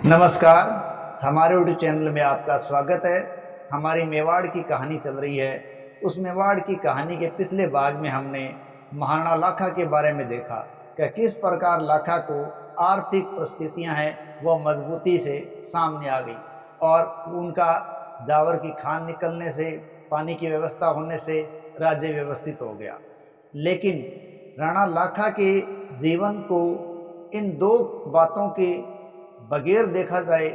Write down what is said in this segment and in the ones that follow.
नमस्कार, हमारे YouTube channel में आपका स्वागत है। हमारी मेवाड़ की कहानी चल रही है। उस मेवाड़ की कहानी के पिछले भाग में हमने महाराणा लाखा के बारे में देखा कि किस प्रकार लाखा को आर्थिक परिस्थितियां हैं वो मजबूती से सामने आ गई और उनका जावर की खान निकलने से, पानी की व्यवस्था होने से राज्य व्यवस्थित हो गया। लेकिन राणा लाखा के जीवन को इन दो बातों के बगैर देखा जाए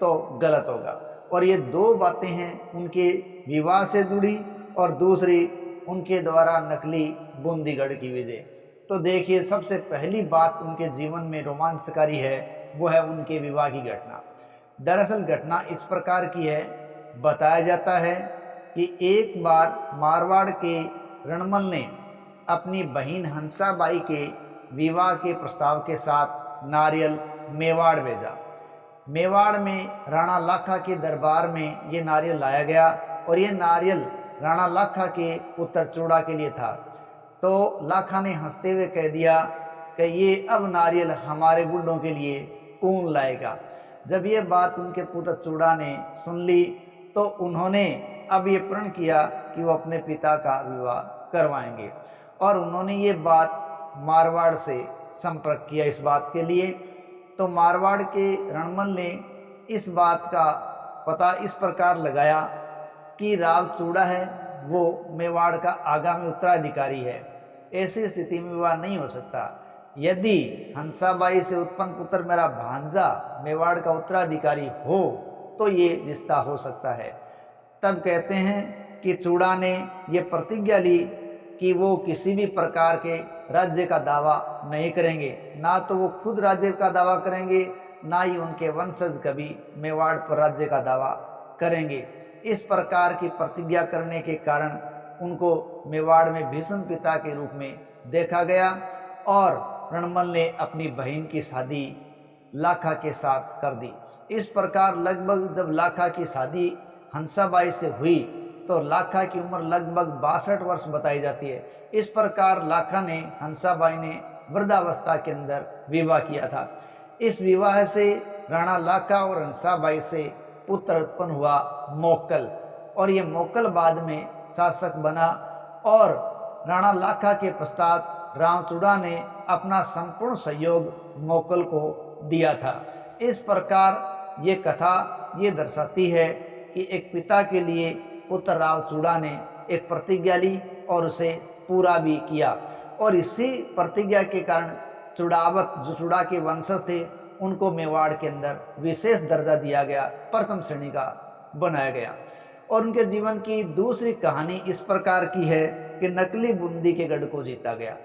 तो गलत होगा। और ये दो बातें हैं, उनके विवाह से जुड़ी और दूसरी उनके द्वारा नकली बूंदीगढ़ की विजय। तो देखिए, सबसे पहली बात उनके जीवन में रोमांचकारी है, वो है उनके विवाह की घटना। दरअसल घटना इस प्रकार की है, बताया जाता है कि एक बार मारवाड़ के रणमल ने अपनी बहन हंसाबाई के विवाह के प्रस्ताव के साथ नारियल मेवाड़ भेजा। मेवाड़ में राणा लाखा के दरबार में ये नारियल लाया गया और ये नारियल राणा लाखा के पुत्र चूड़ा के लिए था। तो लाखा ने हंसते हुए कह दिया कि ये अब नारियल हमारे बुढ़ों के लिए कौन लाएगा। जब ये बात उनके पुत्र चूड़ा ने सुन ली तो उन्होंने अब ये प्रण किया कि वो अपने पिता का विवाह करवाएंगे और उन्होंने ये बात मारवाड़ से संपर्क किया इस बात के लिए। तो मारवाड़ के रणमल ने इस बात का पता इस प्रकार लगाया कि राव चूड़ा है वो मेवाड़ का आगामी उत्तराधिकारी है, ऐसी स्थिति में विवाह नहीं हो सकता। यदि हंसाबाई से उत्पन्न पुत्र मेरा भांजा मेवाड़ का उत्तराधिकारी हो तो ये रिश्ता हो सकता है। तब कहते हैं कि चूड़ा ने ये प्रतिज्ञा ली कि वो किसी भी प्रकार के राज्य का दावा नहीं करेंगे, ना तो वो खुद राज्य का दावा करेंगे, ना ही उनके वंशज कभी मेवाड़ पर राज्य का दावा करेंगे। इस प्रकार की प्रतिज्ञा करने के कारण उनको मेवाड़ में भीष्म पिता के रूप में देखा गया और रणमल ने अपनी बहन की शादी लाखा के साथ कर दी। इस प्रकार लगभग जब लाखा की शादी हंसाबाई से हुई तो लाखा की उम्र लगभग 62 वर्ष बताई जाती है। इस प्रकार लाखा ने हंसाबाई ने वृद्धावस्था के अंदर विवाह किया था। इस विवाह से राणा लाखा और हंसाबाई से पुत्र उत्पन्न हुआ मोक्कल, और ये मोक्कल बाद में शासक बना और राणा लाखा के पश्चात राव चूड़ा ने अपना संपूर्ण सहयोग मोक्कल को दिया था। इस प्रकार ये कथा ये दर्शाती है कि एक पिता के लिए पुत्र राव चूड़ा ने एक प्रतिज्ञा ली और उसे पूरा भी किया, और इसी प्रतिज्ञा के कारण चूड़ावत जो चूड़ा के वंशज थे उनको मेवाड़ के अंदर विशेष दर्जा दिया गया, प्रथम श्रेणी का बनाया गया। और उनके जीवन की दूसरी कहानी इस प्रकार की है कि नकली बूंदी के गढ़ को जीता गया।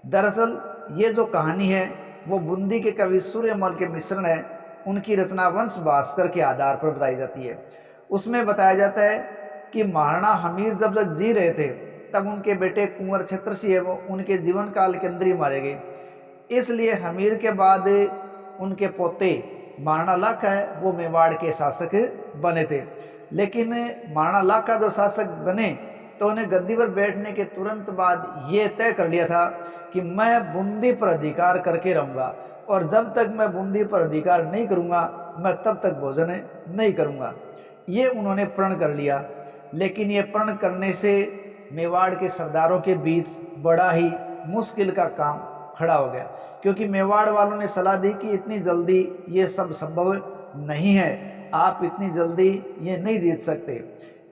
दरअसल ये जो कहानी है वो बूंदी के कवि सूर्यमल के मिश्रण है। उनकी रचना वंश भास्कर के आधार पर बताई जाती है। उसमें बताया जाता है कि महाराणा हमीर जब तक जी रहे थे तब उनके बेटे कुंवर छत्रसी है वो उनके जीवन काल के अंदर ही मारे गए। इसलिए हमीर के बाद उनके पोते महाराणा लाखा है वो मेवाड़ के शासक बने थे। लेकिन महाराणा लाखा जो शासक बने तो उन्हें गद्दी पर बैठने के तुरंत बाद ये तय कर लिया था कि मैं बूंदी पर अधिकार करके रहूँगा, और जब तक मैं बूंदी पर अधिकार नहीं करूँगा मैं तब तक भोजन नहीं करूँगा। ये उन्होंने प्रण कर लिया। लेकिन ये प्रण करने से मेवाड़ के सरदारों के बीच बड़ा ही मुश्किल का काम खड़ा हो गया, क्योंकि मेवाड़ वालों ने सलाह दी कि इतनी जल्दी ये सब संभव नहीं है, आप इतनी जल्दी ये नहीं जीत सकते।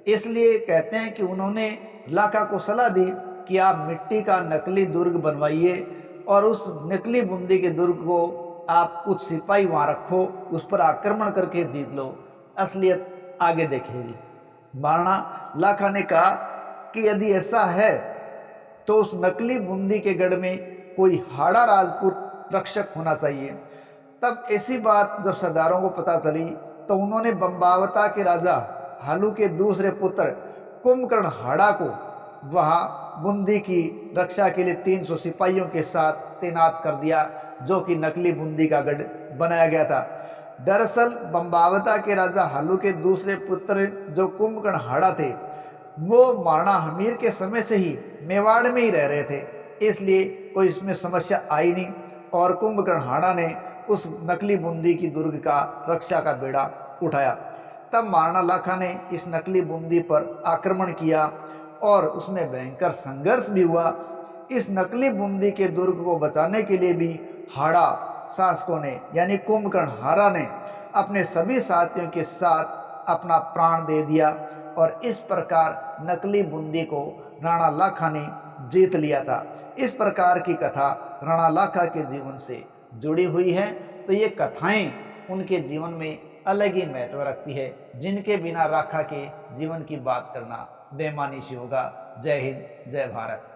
इसलिए कहते हैं कि उन्होंने लाखा को सलाह दी कि आप मिट्टी का नकली दुर्ग बनवाइए और उस नकली बूंदी के दुर्ग को आप कुछ सिपाही वहाँ रखो, उस पर आक्रमण करके जीत लो, असलियत आगे देखेगी। महाराणा लाखा ने कहा कि यदि ऐसा है तो उस नकली बूंदी के गढ़ में कोई हाड़ा राजपूत रक्षक होना चाहिए। तब ऐसी बात जब सरदारों को पता चली तो उन्होंने बम्बावता के राजा हालू के दूसरे पुत्र कुंभकर्ण हाड़ा को वहां बूंदी की रक्षा के लिए 300 सिपाहियों के साथ तैनात कर दिया, जो कि नकली बूंदी का गढ़ बनाया गया था। दरअसल बम्बावता के राजा हालू के दूसरे पुत्र जो कुंभकर्ण हाड़ा थे वो महाराणा हमीर के समय से ही मेवाड़ में ही रह रहे थे, इसलिए कोई इसमें समस्या आई नहीं और कुंभकर्ण हाड़ा ने उस नकली बूंदी की दुर्ग का रक्षा का बेड़ा उठाया। तब महाराणा लाखा ने इस नकली बूंदी पर आक्रमण किया और उसमें भयंकर संघर्ष भी हुआ। इस नकली बूंदी के दुर्ग को बचाने के लिए भी हाड़ा शासकों ने यानी कुंभकर्ण हारा ने अपने सभी साथियों के साथ अपना प्राण दे दिया और इस प्रकार नकली बूंदी को राणा लाखा ने जीत लिया था। इस प्रकार की कथा राणा लाखा के जीवन से जुड़ी हुई है। तो ये कथाएं उनके जीवन में अलग ही महत्व रखती है, जिनके बिना लाखा के जीवन की बात करना बेमानी सी होगा। जय हिंद, जय भारत।